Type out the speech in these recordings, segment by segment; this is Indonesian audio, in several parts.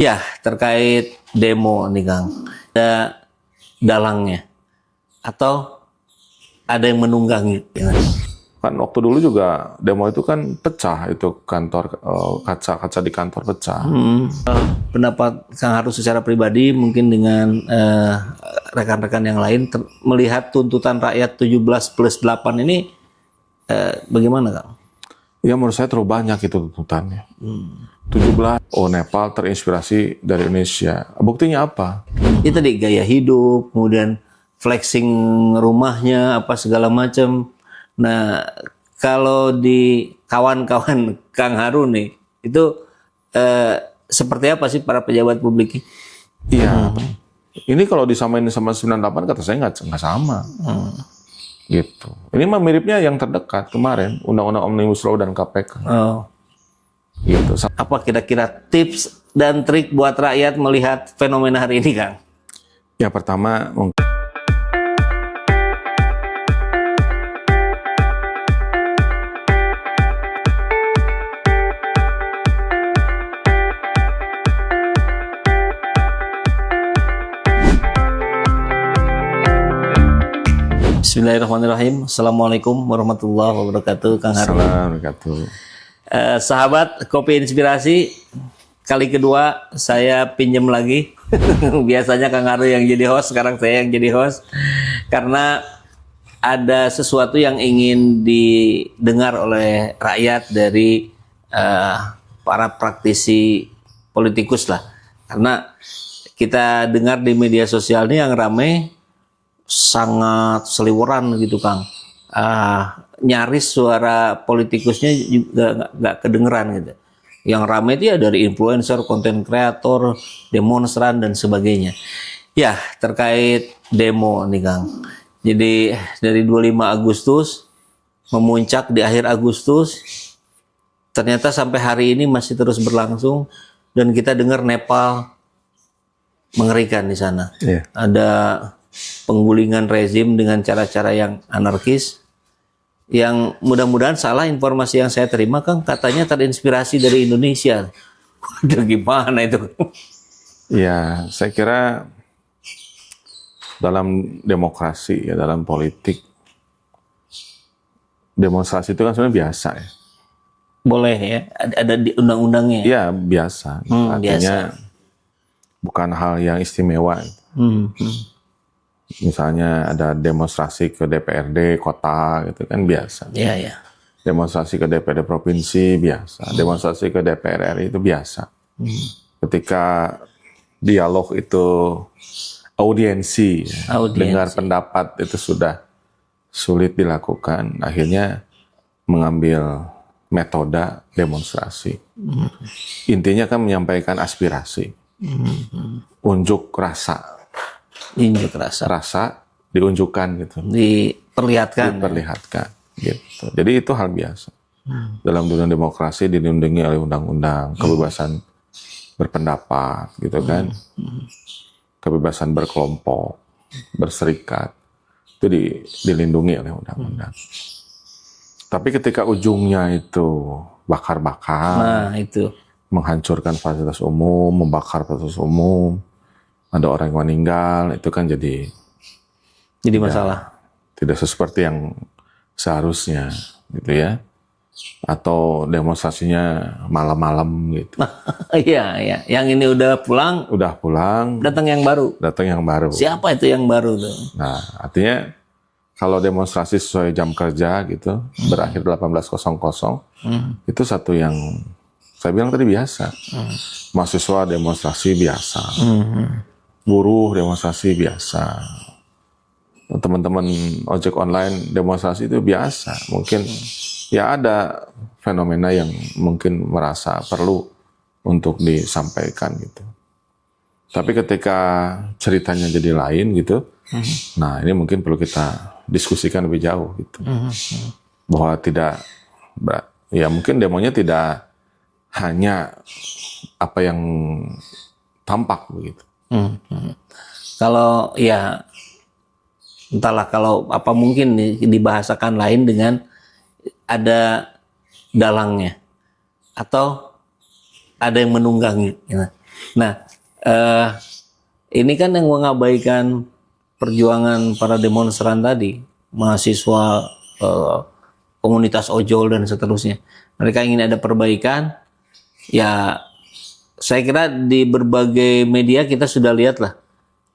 Ya, terkait demo nih Kang, ada dalangnya atau ada yang menunggangi? Kan waktu dulu juga demo itu kan pecah, itu kantor kaca-kaca di kantor pecah. Pendapat Kang Harus secara pribadi mungkin dengan rekan-rekan yang lain melihat tuntutan rakyat 17+8 ini bagaimana Kang? Ya menurut saya terlalu banyak itu tuntutannya. 17, Nepal terinspirasi dari Indonesia. Buktinya apa? Itu tadi gaya hidup, kemudian flexing rumahnya, apa segala macam. Nah, kalau di kawan-kawan Kang Harun nih, itu seperti apa sih para pejabat publik? Iya. Ini kalau disamain sama 98 kata saya nggak sama. Gitu. Ini mah miripnya yang terdekat kemarin, Undang-Undang Omnibus Law dan KPK. Oh. Gitu. Apa kira-kira tips dan trik buat rakyat melihat fenomena hari ini, Kang? Ya pertama Bismillahirrahmanirrahim. Assalamualaikum warahmatullahi wabarakatuh, Kang Harun. Assalamualaikum. Sahabat Kopi Inspirasi, kali kedua saya pinjam lagi. Biasanya Kang Harun yang jadi host, sekarang saya yang jadi host. Karena ada sesuatu yang ingin didengar oleh rakyat dari para praktisi politikus lah. Karena kita dengar di media sosial ini yang ramai sangat seliweran gitu Kang. Nyaris suara politikusnya juga nggak kedengeran gitu. Yang ramai itu ya dari influencer, konten kreator, demonstran dan sebagainya. Ya, terkait demo nih Kang. Jadi dari 25 Agustus memuncak di akhir Agustus, ternyata sampai hari ini masih terus berlangsung dan kita dengar Nepal mengerikan di sana. Yeah. Ada penggulingan rezim dengan cara-cara yang anarkis, yang mudah-mudahan salah informasi yang saya terima Kang, katanya terinspirasi dari Indonesia. Waduh, gimana itu? Ya, saya kira dalam demokrasi ya, dalam politik, demonstrasi itu kan sebenarnya biasa ya. Boleh ya, ada di undang-undangnya. Ya biasa. Artinya biasa. Bukan hal yang istimewa. Misalnya ada demonstrasi ke DPRD kota gitu kan biasa. Iya, iya. Demonstrasi ke DPRD provinsi biasa. Demonstrasi ke DPR RI itu biasa. Ketika dialog itu audiensi, dengar pendapat itu sudah sulit dilakukan, akhirnya mengambil metode demonstrasi. Intinya kan menyampaikan aspirasi, unjuk rasa. Unjuk rasa. Rasa diunjukkan gitu. Diperlihatkan. Gitu. Jadi itu hal biasa. Dalam dunia demokrasi dilindungi oleh undang-undang, kebebasan berpendapat gitu kan. Kebebasan berkelompok, berserikat. Itu dilindungi oleh undang-undang. Tapi ketika ujungnya itu bakar-bakar. Nah, itu. Menghancurkan fasilitas umum, membakar fasilitas umum, ada orang yang meninggal, itu kan jadi masalah. Tidak seperti yang seharusnya, gitu ya. Atau demonstrasinya malam-malam gitu. Iya, iya. Yang ini udah pulang. Udah pulang. Datang yang baru. Siapa itu yang baru tuh? Nah, artinya kalau demonstrasi sesuai jam kerja gitu, berakhir 18.00, itu satu yang saya bilang tadi biasa. Mahasiswa demonstrasi biasa. Buruh demonstrasi biasa, teman-teman ojek online demonstrasi itu biasa. Mungkin ya ada fenomena yang mungkin merasa perlu untuk disampaikan gitu. Tapi ketika ceritanya jadi lain gitu, nah ini mungkin perlu kita diskusikan lebih jauh gitu. Bahwa tidak, ya mungkin demonya tidak hanya apa yang tampak begitu. Kalau ya entahlah, kalau apa mungkin dibahasakan lain dengan ada dalangnya atau ada yang menunggangi. Nah, ini kan yang mengabaikan perjuangan para demonstran tadi, mahasiswa, komunitas ojol dan seterusnya. Mereka ingin ada perbaikan. Ya, saya kira di berbagai media kita sudah lihat lah.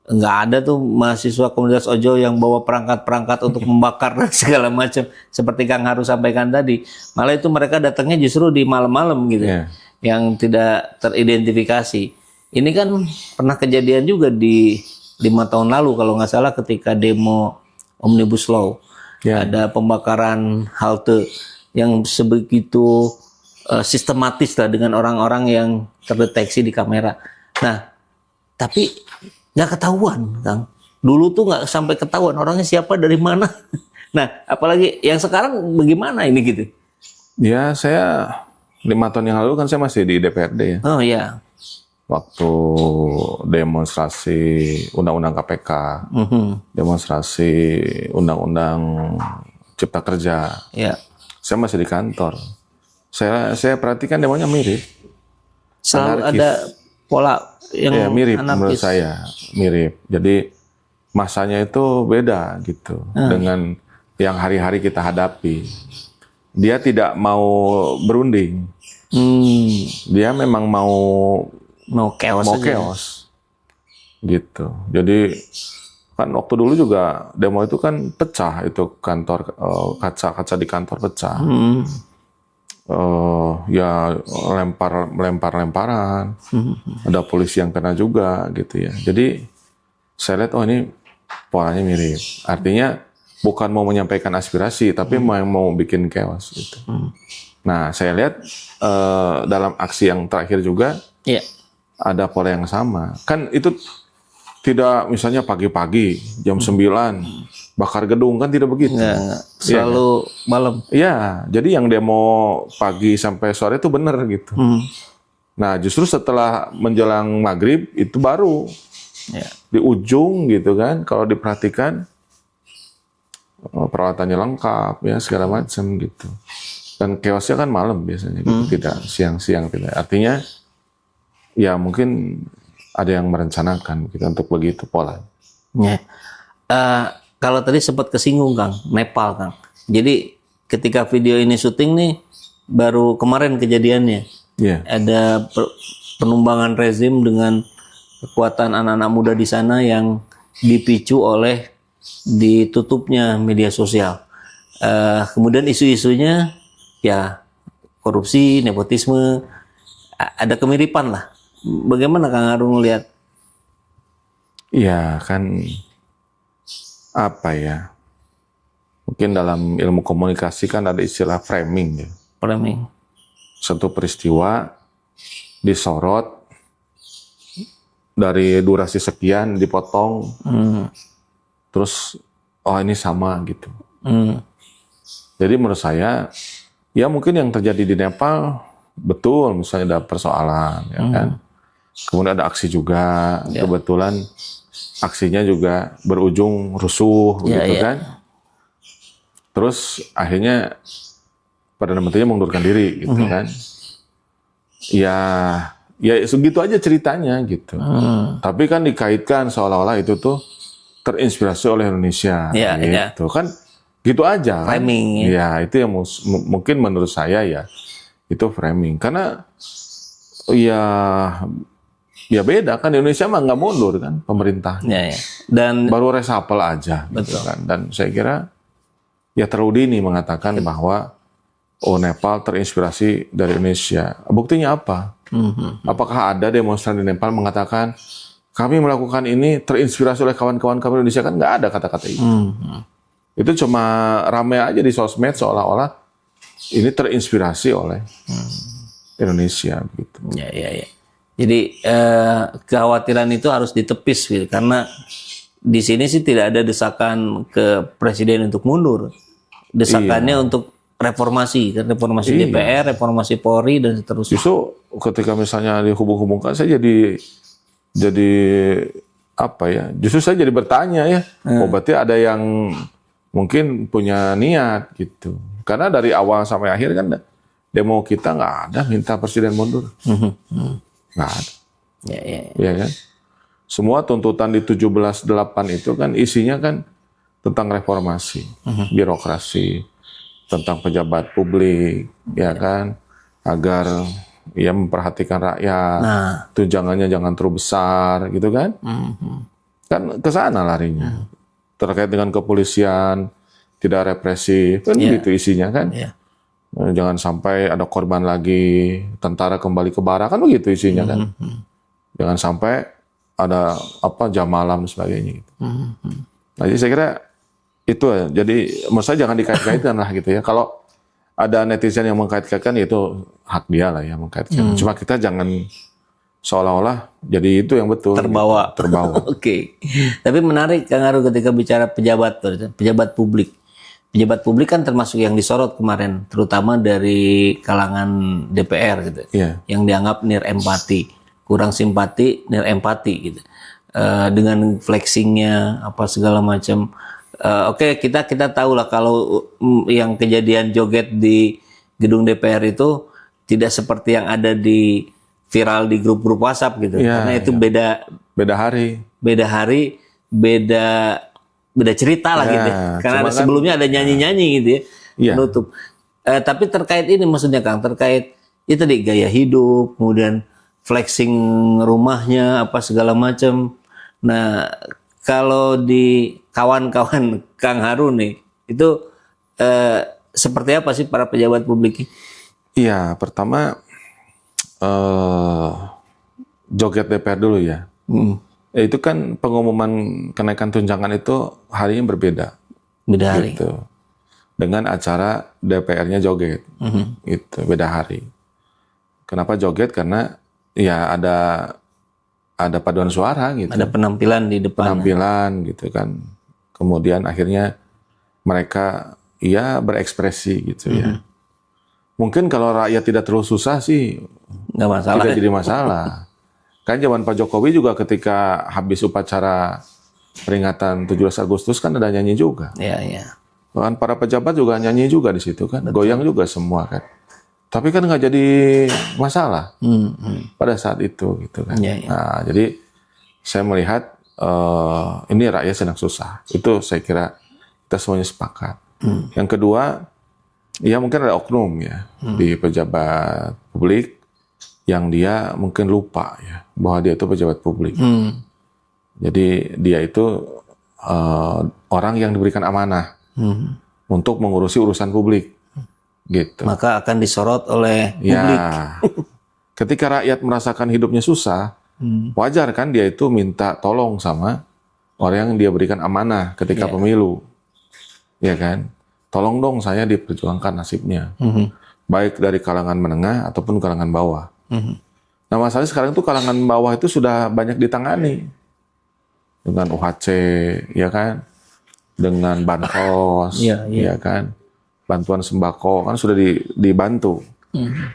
Nggak ada tuh mahasiswa komunitas ojol yang bawa perangkat-perangkat untuk membakar dan segala macam. Seperti Kang Haru sampaikan tadi. Malah itu mereka datangnya justru di malam-malam gitu. Yang tidak teridentifikasi. Ini kan pernah kejadian juga di 5 tahun lalu kalau nggak salah ketika demo Omnibus Law. Ada pembakaran halte yang sebegitu sistematis lah dengan orang-orang yang terdeteksi di kamera. Nah, tapi nggak ketahuan, Kang. Dulu tuh nggak sampai ketahuan orangnya siapa dari mana. Nah, apalagi yang sekarang bagaimana ini gitu? Ya, saya 5 tahun yang lalu kan saya masih di DPRD ya. Oh iya. Waktu demonstrasi Undang-Undang KPK, demonstrasi Undang-Undang Cipta Kerja. Ya. Saya masih di kantor. Saya perhatikan demonya mirip. Selalu Anarkis. ada pola yang Ya, mirip anarkis. menurut saya, mirip. Jadi masanya itu beda gitu dengan yang hari-hari kita hadapi. Dia tidak mau berunding. Dia memang mau chaos aja. chaos. Gitu. Jadi kan waktu dulu juga demo itu kan pecah itu kantor, kaca-kaca di kantor pecah. Ya lemparan, ada polisi yang kena juga gitu ya. Jadi saya lihat ini polanya mirip. Artinya bukan mau menyampaikan aspirasi, tapi mau bikin chaos gitu. Nah saya lihat dalam aksi yang terakhir juga ada pola yang sama. Kan itu tidak misalnya pagi-pagi jam 9 bakar gedung, kan tidak begitu. Nggak. Selalu malam. Iya, jadi yang demo pagi sampai sore itu benar gitu. Nah, justru setelah menjelang maghrib itu baru di ujung gitu kan, kalau diperhatikan peralatannya lengkap ya segala macam gitu. Dan chaosnya kan malam biasanya, gitu. Tidak siang-siang tidak. Artinya ya mungkin ada yang merencanakan gitu untuk begitu pola. Kalau tadi sempat kesinggung Kang, Nepal Kang. Jadi ketika video ini syuting nih, baru kemarin kejadiannya. Ada penumbangan rezim dengan kekuatan anak-anak muda di sana yang dipicu oleh ditutupnya media sosial. Kemudian isu-isunya ya korupsi, nepotisme, ada kemiripan lah. Bagaimana Kang Haru melihat? Iya kan, apa ya, mungkin dalam ilmu komunikasi kan ada istilah framing ya. Framing. Satu peristiwa disorot dari durasi sekian dipotong, terus oh ini sama gitu. Jadi menurut saya ya mungkin yang terjadi di Nepal betul, misalnya ada persoalan ya kan. Kemudian ada aksi juga, kebetulan aksinya juga berujung rusuh gitu kan. Terus akhirnya Perdana Menterinya mengundurkan diri gitu kan. Ya segitu aja ceritanya gitu. Tapi kan dikaitkan seolah-olah itu tuh terinspirasi oleh Indonesia gitu kan. Gitu aja kan. Framing. Ya itu yang mungkin menurut saya ya itu framing. Karena ya beda kan, Indonesia mah nggak mundur kan pemerintah. Dan baru reshuffle aja gitu kan. Dan saya kira ya terlalu dini mengatakan bahwa Nepal terinspirasi dari Indonesia. Buktinya apa? Apakah ada demonstran di Nepal mengatakan kami melakukan ini terinspirasi oleh kawan-kawan kami Indonesia? Kan nggak ada kata-kata itu. Itu cuma rame aja di sosmed seolah-olah ini terinspirasi oleh Indonesia gitu. Jadi kekhawatiran itu harus ditepis gitu, karena di sini sih tidak ada desakan ke presiden untuk mundur. Desakannya untuk reformasi, kan reformasi DPR, reformasi Polri dan seterusnya. Justru ketika misalnya dihubung-hubungkan, saya jadi apa ya? Justru saya jadi bertanya ya. Oh berarti ada yang mungkin punya niat gitu. Karena dari awal sampai akhir kan demo kita nggak ada minta presiden mundur. Nggak ada. Ya, ya, ya. Ya kan? Semua tuntutan di 17.8 itu kan isinya kan tentang reformasi, birokrasi, tentang pejabat publik, ya kan, agar ya memperhatikan rakyat, Nah, tunjangannya jangan terlalu besar, gitu kan? Kan ke sana larinya. Terkait dengan kepolisian, tidak represif, kan gitu isinya kan? ya. Jangan sampai ada korban lagi, tentara kembali ke barak, kan begitu isinya kan? Jangan sampai ada apa jam malam dan sebagainya. Gitu. Nah, jadi saya kira itu ya. Jadi menurut saya jangan dikait-kaitkan lah gitu ya. Kalau ada netizen yang mengkait-kaitkan itu hak dia lah ya mengkaitkan. Cuma kita jangan seolah-olah jadi itu yang betul. Terbawa. Gitu. Terbawa. Oke. Tapi menarik Kang Aru ketika bicara pejabat publik. Pejabat publik kan termasuk yang disorot kemarin, terutama dari kalangan DPR gitu. Iya. Yang dianggap nirempati, kurang simpati, nirempati gitu. Dengan flexingnya apa segala macam. Oke, kita tahu lah kalau yang kejadian joget di gedung DPR itu tidak seperti yang ada di viral di grup-grup WhatsApp gitu. Ya, karena itu beda hari, beda cerita lah Ya, gitu. Karena cuma ada kan- sebelumnya ada nyanyi-nyanyi gitu ya. Iya. Penutup. Tapi terkait ini maksudnya Kang, terkait itu tadi gaya hidup, kemudian flexing rumahnya apa segala macam. Nah, kalau di kawan-kawan Kang Harun nih, itu seperti apa sih para pejabat publik? Iya, pertama joget DPR dulu ya. Itu kan pengumuman kenaikan tunjangan itu harinya berbeda. Beda hari. Gitu. Dengan acara DPR-nya joget. Gitu, beda hari. Kenapa joget? Karena ya ada paduan suara gitu. Ada penampilan di depan. Penampilan gitu kan. Kemudian akhirnya mereka ya berekspresi gitu ya. Mungkin kalau rakyat tidak terlalu susah sih Nggak masalah. tidak jadi masalah. Kan zaman Pak Jokowi juga ketika habis upacara peringatan 17 Agustus kan ada nyanyi juga. Ya, ya. Kan para pejabat juga nyanyi juga di situ kan. Goyang juga semua kan. Tapi kan nggak jadi masalah pada saat itu gitu kan. Ya, ya. Nah, jadi saya melihat ini rakyat sedang susah. Itu saya kira kita semuanya sepakat. Yang kedua, ya mungkin ada oknum ya di pejabat publik yang dia mungkin lupa ya bahwa dia itu pejabat publik. Jadi dia itu orang yang diberikan amanah untuk mengurusi urusan publik, gitu. Maka akan disorot oleh publik. Ya, ketika rakyat merasakan hidupnya susah, wajar kan dia itu minta tolong sama orang yang dia berikan amanah ketika pemilu, ya kan? Tolong dong saya diperjuangkan nasibnya, baik dari kalangan menengah ataupun kalangan bawah. Nah masalahnya sekarang itu kalangan bawah itu sudah banyak ditangani dengan UHC, ya kan? Dengan bansos, ya kan? Bantuan sembako kan sudah dibantu.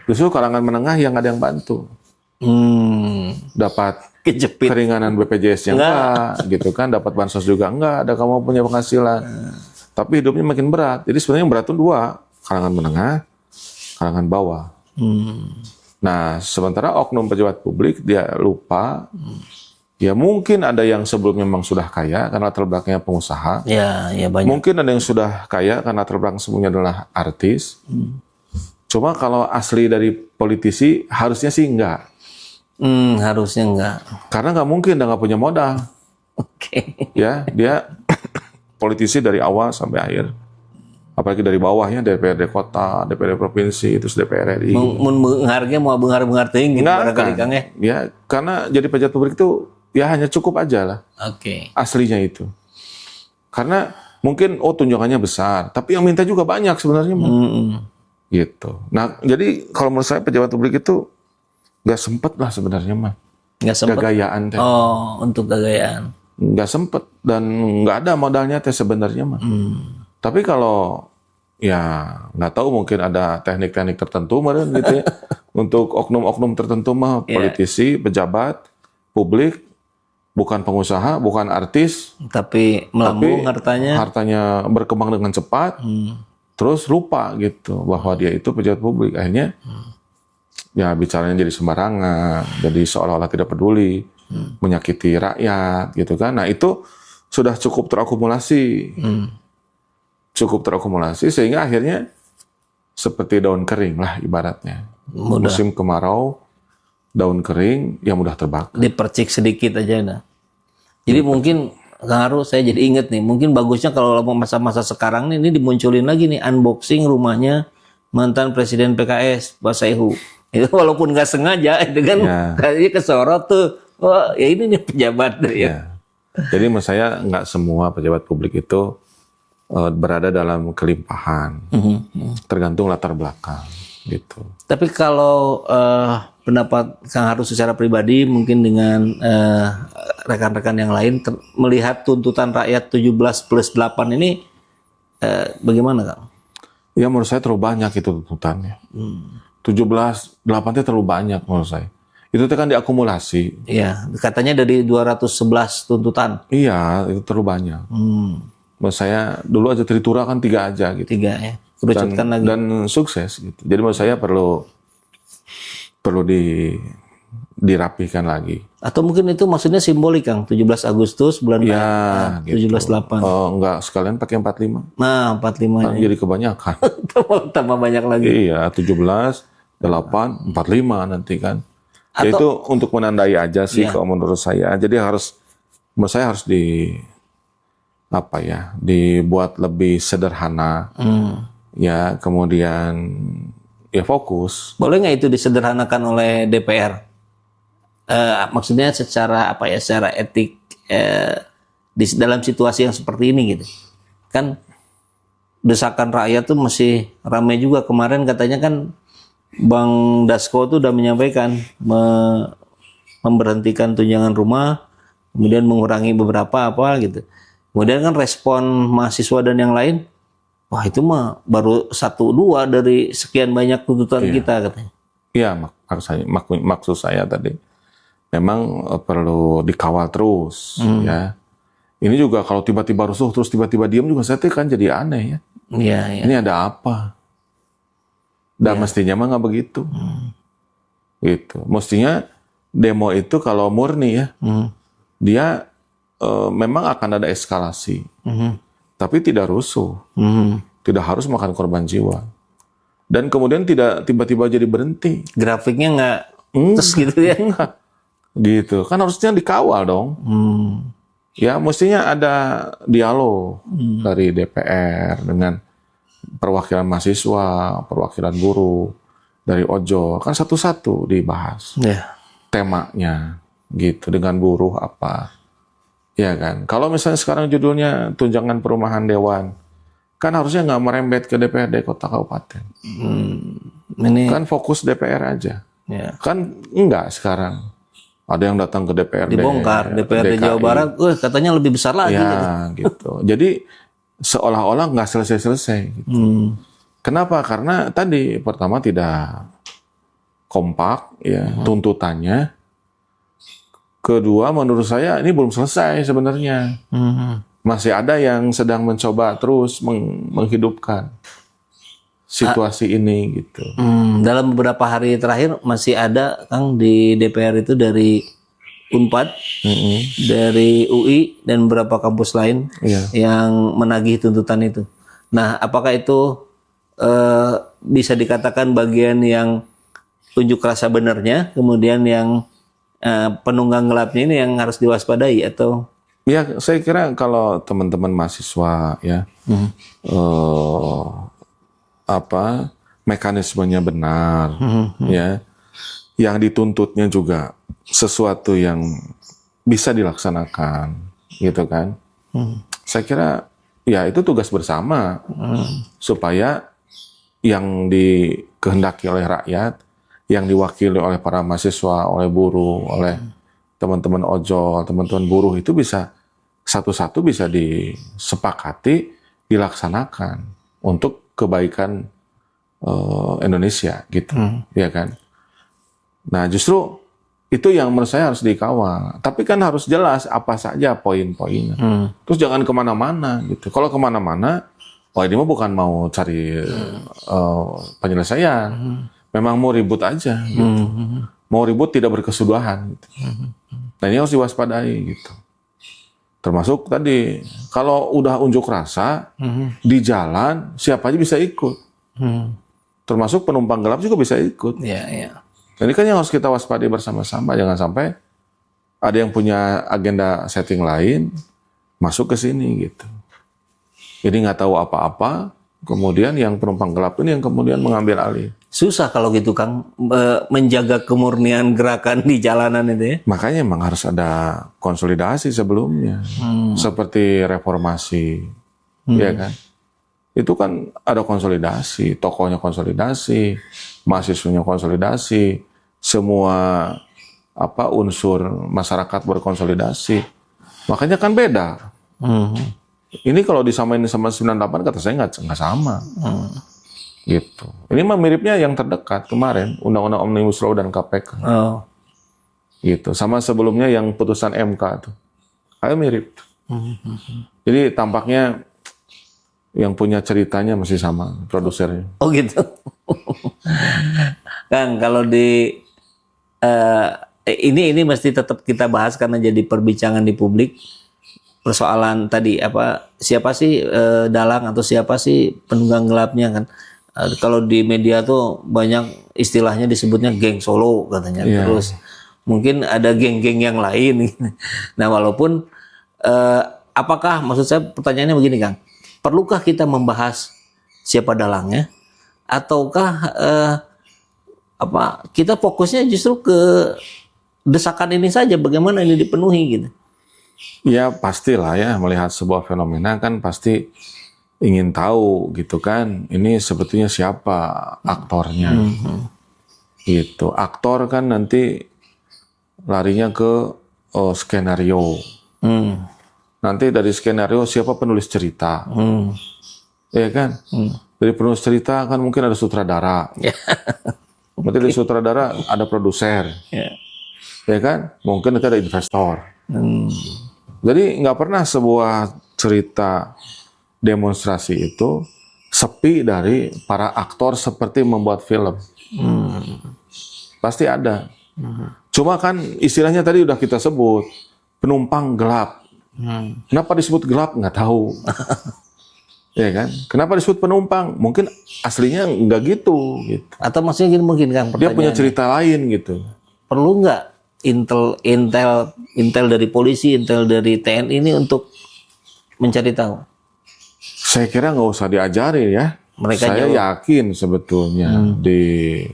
Justru kalangan menengah yang ada yang bantu, dapat Kejepit. keringanan BPJS-nya enggak, gitu kan? Dapat bansos juga enggak, ada kamu punya penghasilan. Tapi hidupnya makin berat. Jadi sebenarnya yang berat itu dua, kalangan menengah, kalangan bawah. Nah, sementara oknum pejabat publik dia lupa. Ya mungkin ada yang sebelumnya memang sudah kaya karena latar belakangnya pengusaha. Ya, ya banyak. Mungkin ada yang sudah kaya karena latar belakang sebelumnya adalah artis. Cuma kalau asli dari politisi harusnya sih enggak. Harusnya enggak. Karena nggak mungkin dia nggak punya modal. Oke. Ya, dia politisi dari awal sampai akhir. Apalagi dari bawahnya, DPRD kota, DPRD provinsi, terus DPR RI. Mun menghargai mau benghar-benghar teuing gitu barangkali Kang ya. Ya, karena jadi pejabat publik itu ya hanya cukup aja lah Oke. aslinya itu. Karena mungkin tunjangannya besar, tapi yang minta juga banyak sebenarnya. Gitu. Nah, jadi kalau menurut saya pejabat publik itu nggak sempet lah sebenarnya mah. Nggak sempet. Gagayaan teh. Oh, untuk gagayaan. Nggak sempet dan nggak ada modalnya teh sebenarnya mah. Tapi kalau ya nggak tahu mungkin ada teknik-teknik tertentu meren gitu ya untuk oknum-oknum tertentu mah politisi, pejabat, publik, bukan pengusaha, bukan artis, Tapi melambung hartanya. hartanya berkembang dengan cepat, terus lupa gitu bahwa dia itu pejabat publik. Akhirnya ya bicaranya jadi sembarangan, jadi seolah-olah tidak peduli, menyakiti rakyat gitu kan. Nah itu sudah cukup terakumulasi, sehingga akhirnya seperti daun kering lah ibaratnya. Mudah Musim kemarau, daun kering yang mudah terbakar. dipercik sedikit aja nah. Jadi mungkin Kang Aru, saya jadi inget nih, mungkin bagusnya kalau masa-masa sekarang nih, ini dimunculin lagi nih unboxing rumahnya mantan Presiden PKS Pak Saihu. Itu walaupun nggak sengaja, itu kan kayaknya kesorot tuh. Oh ya ini nih pejabat ya. Ya. Jadi menurut saya nggak semua pejabat publik itu berada dalam kelimpahan, tergantung latar belakang gitu. Tapi kalau pendapat Kang Aru secara pribadi, mungkin dengan rekan-rekan yang lain, melihat tuntutan rakyat 17+8 ini bagaimana Kang? Ya menurut saya terlalu banyak itu tuntutannya. 17, 8 itu terlalu banyak menurut saya. Itu kan diakumulasi. Iya, katanya dari 211 tuntutan. Iya, itu terlalu banyak. Menurut saya dulu aja Tritura kan 3 aja gitu. 3 ya, kerucutkan lagi. Dan sukses gitu. Jadi menurut saya perlu dirapihkan lagi. Atau mungkin itu maksudnya simbolik Kang, 17 Agustus bulan Ya, gitu. 17/8. Oh, enggak, sekalian pakai 45. Nah, 45 Kan jadi kebanyakan. tambah banyak lagi. Iya, 17, 8, 45 nanti kan. Ya itu untuk menandai aja sih kalau menurut saya. Jadi menurut saya harus dibuat lebih sederhana. Ya, kemudian ya fokus. Boleh nggak itu disederhanakan oleh DPR? Maksudnya secara secara etik di dalam situasi yang seperti ini gitu. Kan desakan rakyat tuh masih ramai juga. Kemarin katanya kan Bang Dasko tuh udah menyampaikan memberhentikan tunjangan rumah, kemudian mengurangi beberapa apa gitu. Kemudian kan respon mahasiswa dan yang lain, wah itu mah baru 1-2 dari sekian banyak tuntutan kita katanya. Iya, maksud saya tadi memang perlu dikawal terus ya. Ini juga kalau tiba-tiba rusuh terus tiba-tiba diam juga saya kan jadi aneh ya. Iya, iya. Ini ada apa? Dan mestinya mah nggak begitu. Gitu. Mestinya demo itu kalau murni ya, dia memang akan ada eskalasi. Tapi tidak rusuh. Tidak harus makan korban jiwa. Dan kemudian tidak tiba-tiba jadi berhenti. Grafiknya nggak terus gitu ya. Gitu. Kan harusnya dikawal dong. Ya mestinya ada dialog dari DPR dengan perwakilan mahasiswa, perwakilan buruh, dari ojol. Kan satu-satu dibahas. Temanya gitu, dengan buruh apa. Ya kan. Kalau misalnya sekarang judulnya tunjangan perumahan dewan, kan harusnya nggak merembet ke DPRD kota kabupaten. Ini Kan fokus DPR aja. Kan enggak sekarang. Ada yang datang ke DPRD. dibongkar DPRD DKI. Jawa Barat, katanya lebih besar lagi. Ya, gitu. Jadi seolah-olah nggak selesai-selesai. Gitu. Kenapa? Karena tadi pertama tidak kompak, ya tuntutannya. Kedua, menurut saya ini belum selesai sebenarnya. Masih ada yang sedang mencoba terus menghidupkan situasi ini gitu. Dalam beberapa hari terakhir masih ada Kang di DPR itu dari Unpad, dari UI dan beberapa kampus lain yang menagih tuntutan itu. Nah, apakah itu bisa dikatakan bagian yang unjuk rasa benarnya, kemudian yang penunggang gelapnya ini yang harus diwaspadai atau? Ya, saya kira kalau teman-teman mahasiswa ya mekanismenya benar, ya, yang dituntutnya juga sesuatu yang bisa dilaksanakan, gitu kan? Saya kira ya itu tugas bersama supaya yang dikehendaki oleh rakyat, yang diwakili oleh para mahasiswa, oleh buruh, oleh teman-teman ojol, teman-teman buruh itu bisa satu-satu bisa disepakati, dilaksanakan untuk kebaikan Indonesia gitu, ya kan. Nah justru itu yang menurut saya harus dikawal. Tapi kan harus jelas apa saja poin-poinnya. Terus jangan kemana-mana gitu. Kalau kemana-mana, ini mah bukan mau cari penyelesaian, memang mau ribut aja gitu. Mau ribut tidak berkesudahan gitu. Nah ini harus diwaspadai gitu. Termasuk tadi kalau udah unjuk rasa di jalan siapa aja bisa ikut. Termasuk penumpang gelap juga bisa ikut. Iya, iya. Ini kan yang harus kita waspadai bersama-sama, jangan sampai ada yang punya agenda setting lain masuk ke sini gitu. Jadi nggak tahu apa-apa, kemudian yang penumpang gelap ini yang kemudian mengambil alih. Susah kalau gitu Kang, menjaga kemurnian gerakan di jalanan itu ya. Makanya memang harus ada konsolidasi sebelumnya, seperti reformasi, ya kan? Itu kan ada konsolidasi, tokohnya konsolidasi, mahasiswanya konsolidasi, semua unsur masyarakat berkonsolidasi. Makanya kan beda. Ini kalau disamain sama 98 kata saya nggak sama. Gitu. Ini mah miripnya yang terdekat kemarin, Undang-Undang Omnibus Law dan KPK. Oh. Gitu. Sama sebelumnya yang putusan MK tuh. Kayak mirip. Jadi tampaknya yang punya ceritanya masih sama produsernya. Oh gitu. Kang, kalau di ini mesti tetap kita bahas karena jadi perbincangan di publik. Persoalan tadi siapa sih dalang atau siapa sih penunggang gelapnya kan? Kalau di media tuh banyak istilahnya disebutnya geng Solo katanya. Yeah. Terus mungkin ada geng-geng yang lain. Nah walaupun apakah maksud saya pertanyaannya begini Kang, perlukah kita membahas siapa dalangnya ataukah kita fokusnya justru ke desakan ini saja bagaimana ini dipenuhi gitu? Ya pastilah ya, melihat sebuah fenomena kan pasti ingin tahu gitu kan, ini sebetulnya siapa aktornya. Gitu. Aktor kan nanti larinya ke skenario. Nanti dari skenario siapa penulis cerita. Ya kan? Dari penulis cerita kan mungkin ada sutradara. Nanti dari sutradara ada produser. Ya kan? Mungkin nanti ada investor. Jadi nggak pernah sebuah cerita demonstrasi itu sepi dari para aktor seperti membuat film. Pasti ada. Cuma kan istilahnya tadi udah kita sebut penumpang gelap. Kenapa disebut gelap nggak tahu. Ya kan? Kenapa disebut penumpang? Mungkin aslinya nggak gitu. Atau maksudnya gini mungkin Kang, dia punya cerita lain gitu. Perlu nggak intel dari polisi, intel dari TNI ini untuk mencari tahu? Saya kira nggak usah diajari ya. Saya yakin sebetulnya di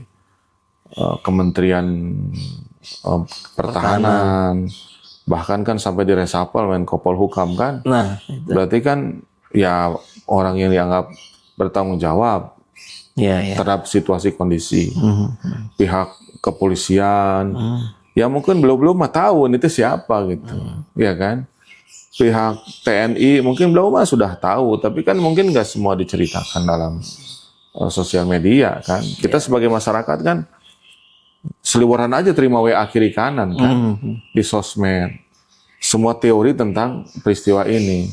Kementerian Pertahanan, bahkan kan sampai di resapel Menko Polhukam kan. Nah, itu. Berarti kan ya orang yang dianggap bertanggung jawab terhadap situasi kondisi. Pihak kepolisian, ya mungkin belum tahu ini siapa gitu, ya kan? Pihak TNI mungkin belum sudah tahu, tapi kan mungkin nggak semua diceritakan dalam sosial media kan. Kita sebagai masyarakat kan seliweran aja terima WA kiri kanan kan di sosmed. Semua teori tentang peristiwa ini.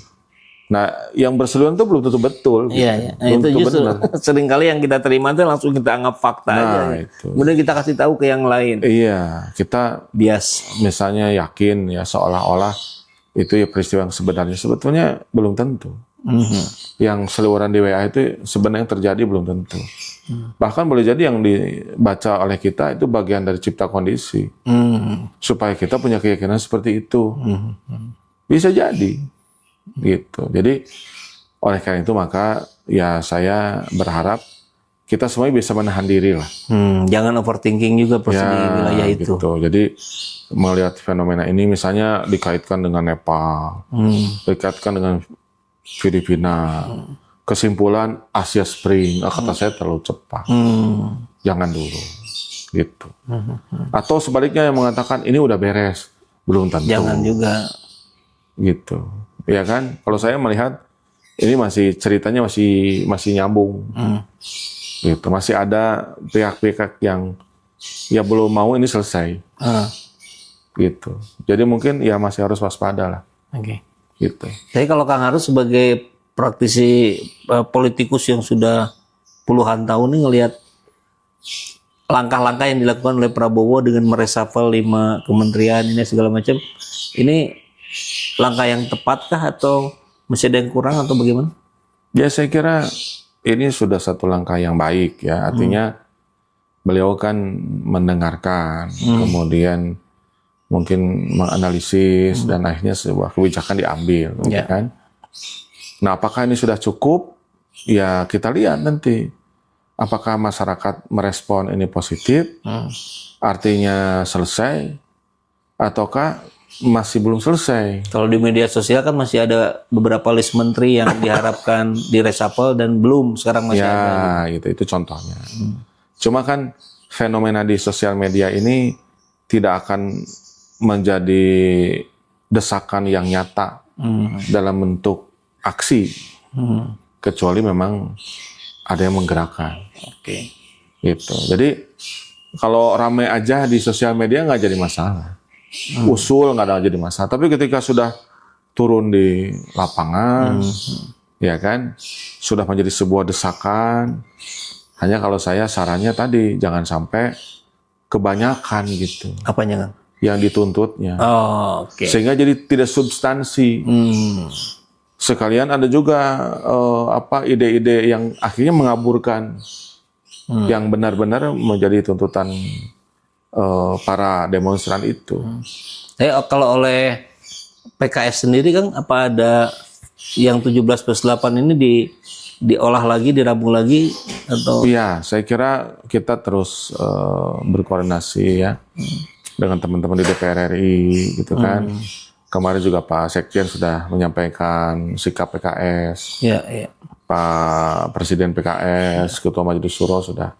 Nah, yang berseliweran itu belum tentu betul. Iya, belum itu justru seringkali yang kita terima itu langsung kita anggap fakta aja. Itu. Kemudian kita kasih tahu ke yang lain. Iya, kita bias misalnya yakin ya seolah-olah itu ya peristiwa yang sebenarnya, sebetulnya belum tentu. Yang seliweran di WA itu sebenarnya yang terjadi belum tentu. Bahkan boleh jadi yang dibaca oleh kita itu bagian dari cipta kondisi. Supaya kita punya keyakinan seperti itu. Bisa jadi. Gitu. Jadi oleh karena itu maka ya saya berharap kita semuanya bisa menahan diri lah. Jangan overthinking juga di wilayah itu. Gitu. Jadi melihat fenomena ini misalnya dikaitkan dengan Nepal, dikaitkan dengan Filipina, kesimpulan Asia Spring, kata saya terlalu cepat. Jangan dulu, gitu. Atau sebaliknya yang mengatakan ini udah beres, belum tentu. Jangan juga. Gitu, ya kan? Kalau saya melihat ini masih ceritanya masih nyambung. Gitu. Masih ada pihak-pihak yang ya belum mau ini selesai. Gitu. Jadi mungkin ya masih harus waspada lah. Oke. Gitu. Jadi kalau Kang Arus sebagai praktisi politikus yang sudah puluhan tahun ini ngelihat langkah-langkah yang dilakukan oleh Prabowo dengan mereshuffle 5 kementerian ini segala macam, ini langkah yang tepatkah atau masih ada yang kurang atau bagaimana? Ya saya kira ini sudah satu langkah yang baik ya. Artinya beliau kan mendengarkan, kemudian mungkin menganalisis dan akhirnya sebuah kebijakan diambil, gitu kan? Nah, apakah ini sudah cukup? Ya kita lihat nanti. Apakah masyarakat merespon ini positif? Artinya selesai? Ataukah masih belum selesai? Kalau di media sosial kan masih ada beberapa list menteri yang diharapkan direshuffle dan belum, sekarang masih ada. Ya, itu contohnya. Cuma kan fenomena di sosial media ini tidak akan menjadi desakan yang nyata dalam bentuk aksi, kecuali memang ada yang menggerakkan. Oke. Gitu. Jadi kalau ramai aja di sosial media nggak jadi masalah, usul nggak ada jadi masalah. Tapi ketika sudah turun di lapangan, ya kan, sudah menjadi sebuah desakan. Hanya kalau saya sarannya tadi jangan sampai kebanyakan gitu. Apanya, Kang? Yang dituntutnya. Oh, oke. Sehingga jadi tidak substansi. Sekalian ada juga ide-ide yang akhirnya mengaburkan yang benar-benar menjadi tuntutan para demonstran itu. Kalau oleh PKS sendiri, Kang, apa ada yang 17+8 ini diolah lagi, dirabung lagi atau? Iya, saya kira kita terus berkoordinasi ya dengan teman-teman di DPR RI gitu kan. Kemarin juga Pak Sekjen sudah menyampaikan sikap PKS. Ya, ya. Pak Presiden PKS, Ketua Majelis Syuro sudah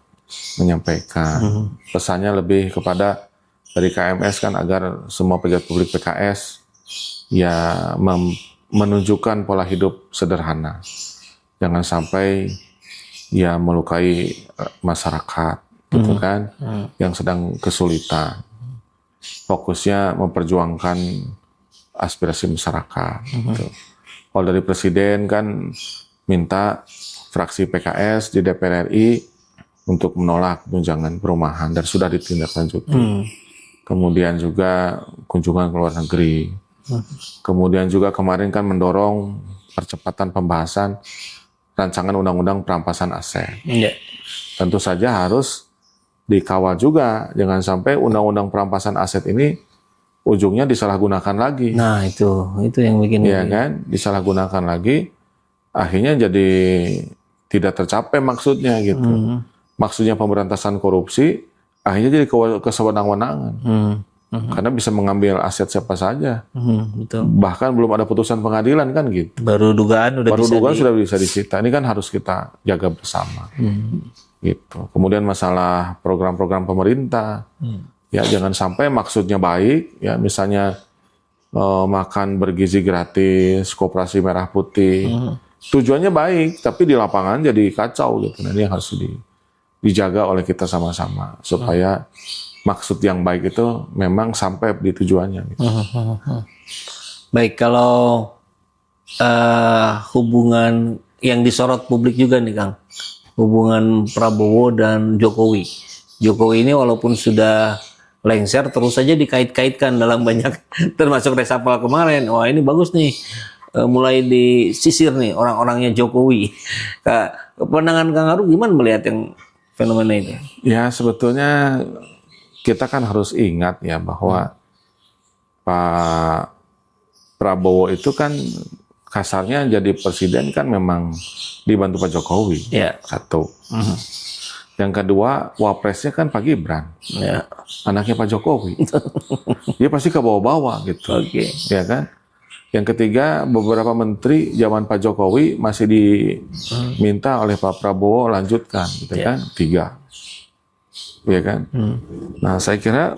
menyampaikan. Pesannya lebih kepada dari KMS kan agar semua pejabat publik PKS ya menunjukkan pola hidup sederhana. Jangan sampai ya melukai masyarakat gitu kan yang sedang kesulitan. Fokusnya memperjuangkan aspirasi masyarakat. Gitu. Kalau dari Presiden kan minta fraksi PKS di DPR RI untuk menolak tunjangan perumahan dan sudah ditindaklanjuti. Kemudian juga kunjungan ke luar negeri. Kemudian juga kemarin kan mendorong percepatan pembahasan rancangan undang-undang perampasan aset. Tentu saja harus dikawal juga, jangan sampai undang-undang perampasan aset ini ujungnya disalahgunakan lagi. Nah, itu yang bikin. Iya kan, disalahgunakan lagi, akhirnya jadi tidak tercapai maksudnya gitu. Maksudnya pemberantasan korupsi, akhirnya jadi kesewenang-wenangan. Karena bisa mengambil aset siapa saja. Betul. Bahkan belum ada putusan pengadilan kan gitu. Baru dugaan sudah bisa disita. Ini kan harus kita jaga bersama. Gitu. Kemudian masalah program-program pemerintah. Ya jangan sampai maksudnya baik, ya misalnya makan bergizi gratis, koperasi merah putih, tujuannya baik, tapi di lapangan jadi kacau gitu. Nah, ini yang harus dijaga oleh kita sama-sama supaya maksud yang baik itu memang sampai di tujuannya. Gitu. Baik, kalau hubungan yang disorot publik juga nih, Kang, hubungan Prabowo dan Jokowi. Jokowi ini walaupun sudah lengser terus saja dikait-kaitkan dalam banyak, termasuk reshuffle kemarin. Wah, ini bagus nih, mulai disisir nih orang-orangnya Jokowi. Pandangan Kang Aru gimana melihat yang fenomena itu? Ya sebetulnya kita kan harus ingat ya bahwa Pak Prabowo itu kan kasarnya jadi presiden kan memang dibantu Pak Jokowi. Satu. Yang kedua, wapresnya kan Pak Gibran, anaknya Pak Jokowi. Dia pasti ke bawah-bawah gitu, ya kan? Yang ketiga, beberapa menteri zaman Pak Jokowi masih diminta oleh Pak Prabowo lanjutkan, gitu kan? 3, ya kan? Nah, saya kira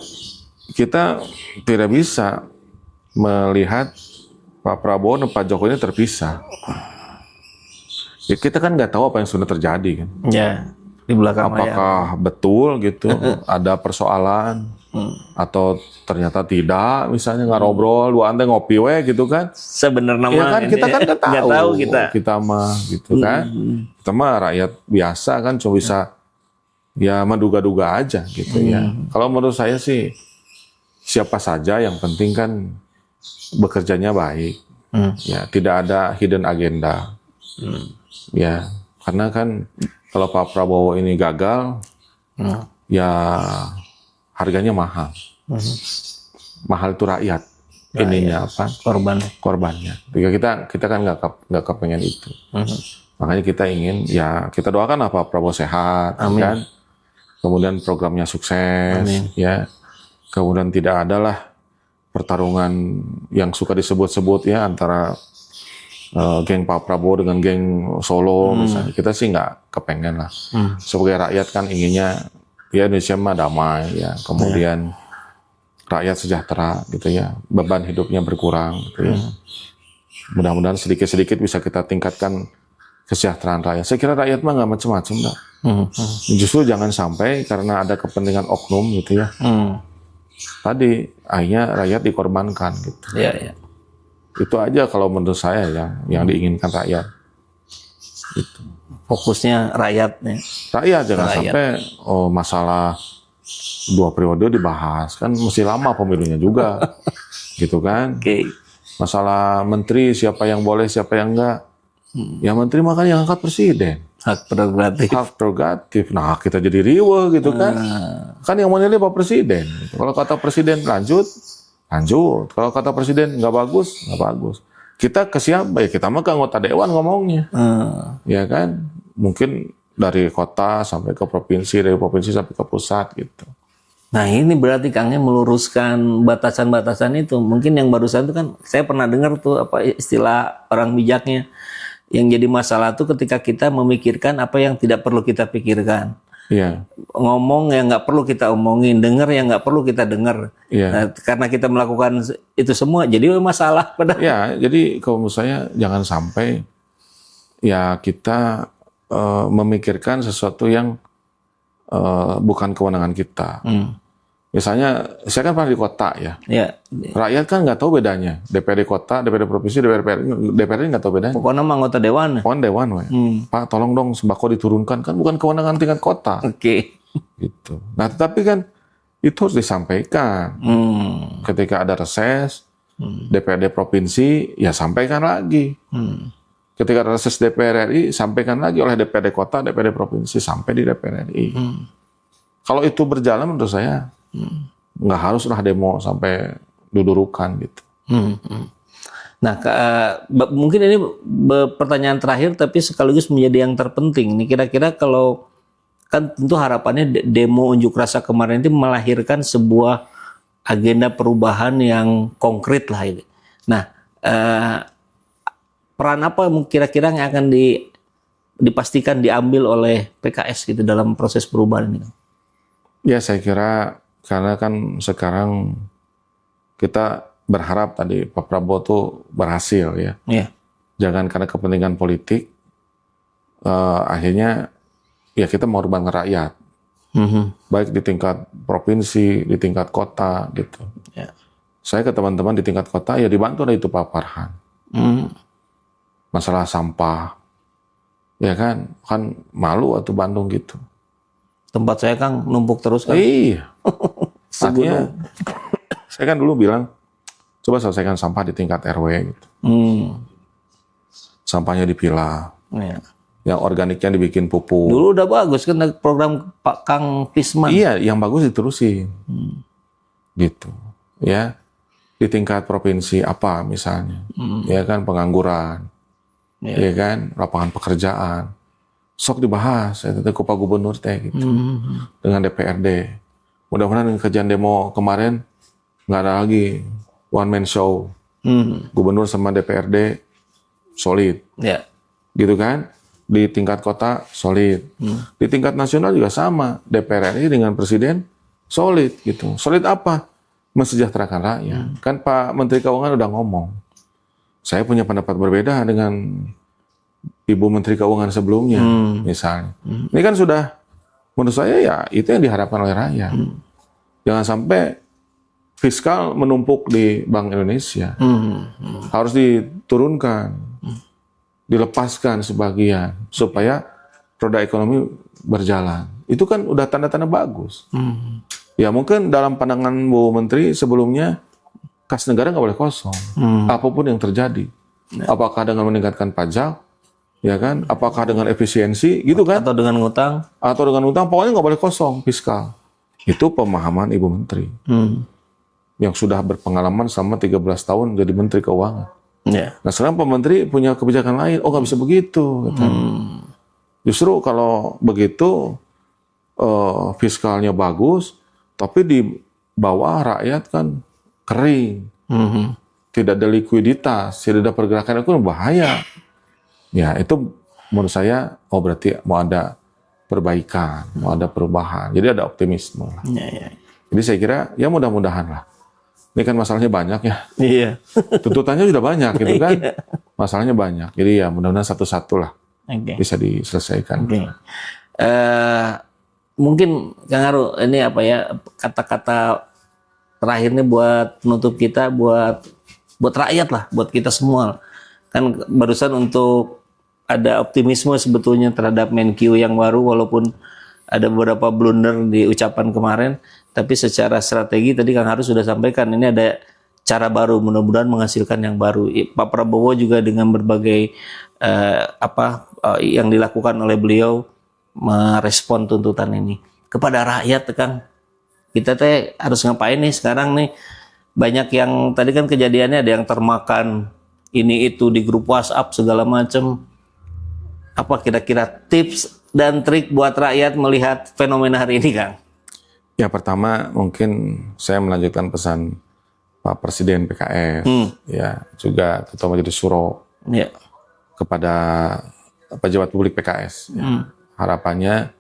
kita tidak bisa melihat Pak Prabowo dan Pak Jokowi ini terpisah. Ya, kita kan nggak tahu apa yang sudah terjadi kan? Di belakang apakah betul gitu ada persoalan atau ternyata tidak, misalnya nggak ngobrol dua ante ngopi gitu kan sebenarnya ya kan kita kan nggak tahu kita mah gitu kan kita mah rakyat biasa kan cuma bisa ya menduga-duga aja gitu ya. Kalau menurut saya sih siapa saja yang penting kan bekerjanya baik. Ya, tidak ada hidden agenda. Ya, karena kan kalau Pak Prabowo ini gagal, ya harganya mahal. Mahal itu rakyat. Ininya apa? Korbannya. Kita kan nggak kepengen itu. Makanya kita ingin ya kita doakan Pak Prabowo sehat, kan? Kemudian programnya sukses, ya. Kemudian tidak adalah pertarungan yang suka disebut-sebut ya antara geng Pak Prabowo dengan geng Solo misalnya. Kita sih nggak kepengen lah. Sebagai rakyat kan inginnya ya Indonesia mah damai ya. Kemudian rakyat sejahtera gitu ya. Beban hidupnya berkurang gitu ya. Mudah-mudahan sedikit-sedikit bisa kita tingkatkan kesejahteraan rakyat. Saya kira rakyat mah nggak macam-macam dah. Justru jangan sampai karena ada kepentingan oknum gitu ya. Tadi akhirnya rakyat dikorbankan gitu. Iya. Itu aja kalau menurut saya yang diinginkan rakyat. Itu. Fokusnya rakyatnya. Rakyat jangan sampai masalah 2 periode dibahas, kan mesti lama pemilunya juga. Gitu kan. Masalah menteri siapa yang boleh siapa yang enggak. Ya menteri makanya yang angkat presiden. Hak prerogatif. Nah kita jadi riweuh gitu kan. Kan yang menilai Pak Presiden. Kalau kata Presiden lanjut. Kalau kata Presiden nggak bagus. Kita ke siapa? Ya kita mah ke anggota dewan ngomongnya. Ya kan. Mungkin dari kota sampai ke provinsi, dari provinsi sampai ke pusat gitu. Nah ini berarti Kangnya meluruskan batasan-batasan itu. Mungkin yang barusan itu kan saya pernah dengar tuh apa istilah orang bijaknya. Yang jadi masalah tuh ketika kita memikirkan apa yang tidak perlu kita pikirkan. Iya. Ngomong yang nggak perlu kita omongin, dengar yang nggak perlu kita dengar. Iya. Nah, karena kita melakukan itu semua, jadi masalah pada. Ya, jadi kalau menurut saya jangan sampai ya kita memikirkan sesuatu yang bukan kewenangan kita. Misalnya, saya kan pernah di kota ya. Ya. Rakyat kan nggak tahu bedanya. DPRD kota, DPRD provinsi, DPRD nggak tahu bedanya. Pokoknya mah anggota dewan. Pokoknya dewan, Pak, tolong dong sembako diturunkan. Kan bukan kewenangan tingkat kota. Gitu. Nah, tetapi kan itu harus disampaikan. Ketika ada reses, DPRD provinsi, ya sampaikan lagi. Ketika ada reses DPR RI, sampaikan lagi oleh DPRD kota, DPRD provinsi, sampai di DPR RI. Kalau itu berjalan menurut saya, nggak haruslah demo sampai dudurukan gitu. Nah, mungkin ini pertanyaan terakhir tapi sekaligus menjadi yang terpenting. Ini kira-kira kalau kan tentu harapannya demo unjuk rasa kemarin itu melahirkan sebuah agenda perubahan yang konkret lah ini. Nah, peran apa kira-kira yang akan dipastikan diambil oleh PKS gitu dalam proses perubahan ini? Ya saya kira karena kan sekarang kita berharap tadi Pak Prabowo tuh berhasil ya. Jangan karena kepentingan politik akhirnya ya kita mengorbankan rakyat. Baik di tingkat provinsi, di tingkat kota gitu. Saya ke teman-teman di tingkat kota ya dibantu ada itu Pak Farhan. Masalah sampah. Ya kan malu atau Bandung gitu. Tempat saya Kang numpuk terus kan. Iya. Artinya saya kan dulu bilang coba selesaikan sampah di tingkat RW gitu. Sampahnya dipilah. Yang organiknya dibikin pupuk. Dulu udah bagus kan program Pak Kang Pisman. Iya, yang bagus diterusin. Gitu. Ya. Di tingkat provinsi apa misalnya. Ya kan pengangguran. Ya kan lapangan pekerjaan. Sok dibahas itu Pak Gubernur teh gitu. Dengan DPRD. Mudah-mudahan kejadian demo kemarin nggak ada lagi one man show. Gubernur sama DPRD solid. Gitu kan? Di tingkat kota solid. Di tingkat nasional juga sama. DPR RI dengan presiden solid gitu. Solid apa? Mensejahterakan rakyat. Kan Pak Menteri Keuangan udah ngomong. Saya punya pendapat berbeda dengan Ibu Menteri Keuangan sebelumnya, misalnya. Ini kan sudah, menurut saya ya itu yang diharapkan oleh rakyat. Jangan sampai fiskal menumpuk di Bank Indonesia. Harus diturunkan, dilepaskan sebagian supaya roda ekonomi berjalan. itu kan udah tanda-tanda bagus. Ya mungkin dalam pandangan Bu Menteri sebelumnya kas negara nggak boleh kosong, apapun yang terjadi. Apakah dengan meningkatkan pajak, ya kan? Apakah dengan efisiensi, gitu kan? Atau dengan ngutang? Atau dengan utang, pokoknya nggak boleh kosong fiskal. Itu pemahaman Ibu Menteri yang sudah berpengalaman selama 13 tahun jadi Menteri Keuangan. Ya. Nah sekarang Pak Menteri punya kebijakan lain, oh nggak bisa begitu. Justru kalau begitu fiskalnya bagus, tapi di bawah rakyat kan kering, tidak ada likuiditas, tidak ada pergerakan ekonomi, bahaya. Ya itu menurut saya, oh berarti mau ada perbaikan, mau ada perubahan, jadi ada optimisme lah. Ya. Jadi saya kira ya mudah-mudahan lah. Ini kan masalahnya banyak ya. Iya. Tuntutannya sudah banyak gitu kan. Masalahnya banyak. Jadi ya mudah-mudahan satu-satu lah bisa diselesaikan. Mungkin Kang Aru, ini apa ya, kata-kata terakhir nih buat penutup kita, buat rakyat lah, buat kita semua. Kan barusan untuk ada optimisme sebetulnya terhadap Menkyu yang baru, walaupun ada beberapa blunder di ucapan kemarin, tapi secara strategi tadi Kang Aru sudah sampaikan, ini ada cara baru, mudah-mudahan menghasilkan yang baru. Pak Prabowo juga dengan berbagai yang dilakukan oleh beliau merespon tuntutan ini kepada rakyat. Kang, kita harus ngapain nih sekarang nih? Banyak yang tadi kan kejadiannya ada yang termakan ini itu di grup WhatsApp segala macam. Apa kira-kira tips dan trik buat rakyat melihat fenomena hari ini, Kang? Ya pertama mungkin saya melanjutkan pesan Pak Presiden PKS, ya juga Ketua Majelis Suro kepada pejabat publik PKS. Ya. Harapannya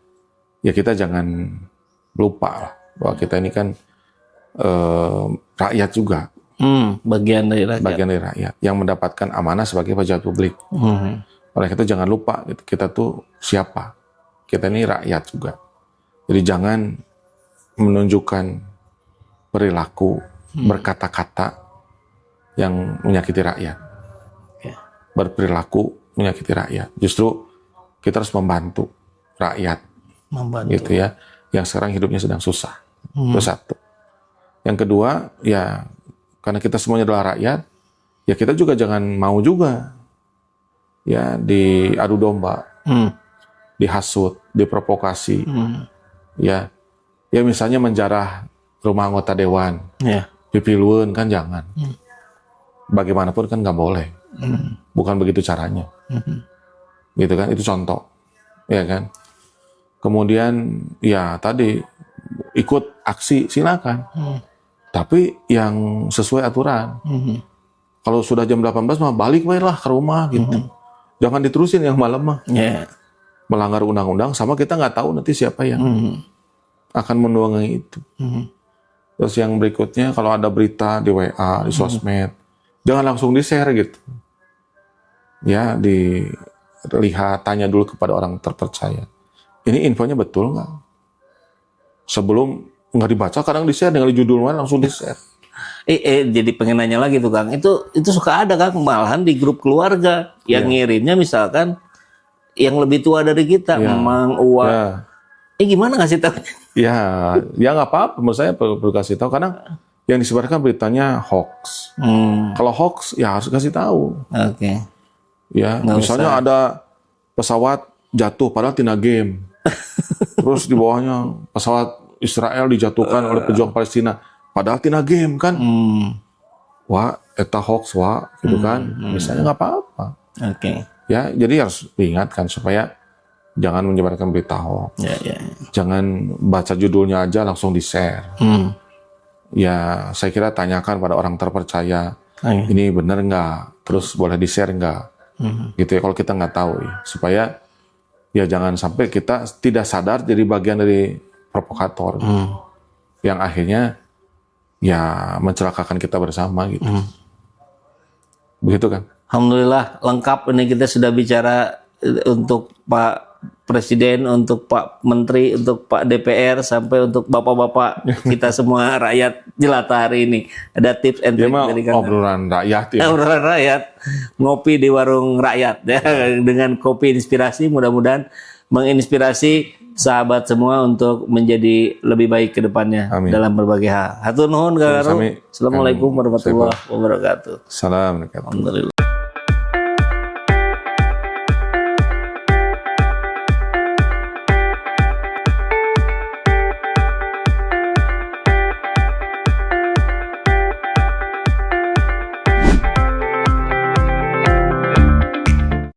ya kita jangan lupa lah bahwa kita ini kan rakyat juga, bagian dari rakyat yang mendapatkan amanah sebagai pejabat publik. Oleh itu jangan lupa kita tuh siapa, kita ini rakyat juga. Jadi jangan menunjukkan perilaku berkata-kata yang menyakiti rakyat, berperilaku menyakiti rakyat. Justru kita harus membantu rakyat, gitu ya, yang sekarang hidupnya sedang susah. Itu satu. Yang kedua, ya karena kita semuanya adalah rakyat, ya kita juga jangan mau juga ya diadu domba, dihasut, diprovokasi, ya misalnya menjarah rumah anggota dewan, pipiluan kan jangan. Bagaimanapun kan nggak boleh, bukan begitu caranya, gitu kan? Itu contoh, ya kan? Kemudian ya tadi ikut aksi silakan, tapi yang sesuai aturan. Kalau sudah jam 18 mah balik lah ke rumah gitu. Jangan diterusin yang malam mah. Melanggar undang-undang, sama kita nggak tahu nanti siapa yang akan menuangi itu. Terus yang berikutnya, kalau ada berita di WA, di sosmed, jangan langsung di-share gitu. Ya, dilihat, tanya dulu kepada orang terpercaya. Ini infonya betul nggak? Sebelum nggak dibaca, kadang di-share dengan judulnya langsung di-share. Jadi pengen nanya lagi tuh Kang, itu suka ada Kang, malahan di grup keluarga yang ngirimnya misalkan yang lebih tua dari kita, Mang Uwa. Gimana ngasih tahu? Ya nggak apa-apa, menurut saya perlu kasih tahu, karena yang disebarkan beritanya hoax. Kalau hoax ya harus kasih tahu. Ya, nggak misalnya usah. Ada pesawat jatuh padahal tina game. Terus di bawahnya pesawat Israel dijatuhkan oleh pejuang Palestina padahal tina game kan. Wah, eta hoax wah, gitu kan. Misalnya nggak apa-apa. Ya, jadi harus diingatkan supaya jangan menyebarkan berita hoax. Jangan baca judulnya aja langsung di-share. Ya, saya kira tanyakan pada orang terpercaya. Ini benar nggak? Terus boleh di-share nggak? Gitu ya, kalau kita nggak tahu ya. Supaya ya jangan sampai kita tidak sadar jadi bagian dari provokator. Yang akhirnya ya mencelakakan kita bersama gitu. Begitu kan? Alhamdulillah lengkap ini, kita sudah bicara untuk Pak Presiden, untuk Pak Menteri, untuk Pak DPR, sampai untuk bapak-bapak kita semua rakyat jelata hari ini. Ada tips and trick dari Kang. Obrolan rakyat ya. Obrolan rakyat, ngopi di warung rakyat ya, dengan kopi inspirasi, mudah-mudahan menginspirasi sahabat semua untuk menjadi lebih baik ke depannya Amin. dalam berbagai hal. Hatur nuhun Kang Aru. Sami. Assalamualaikum warahmatullahi wabarakatuh. Salam. Alhamdulillah.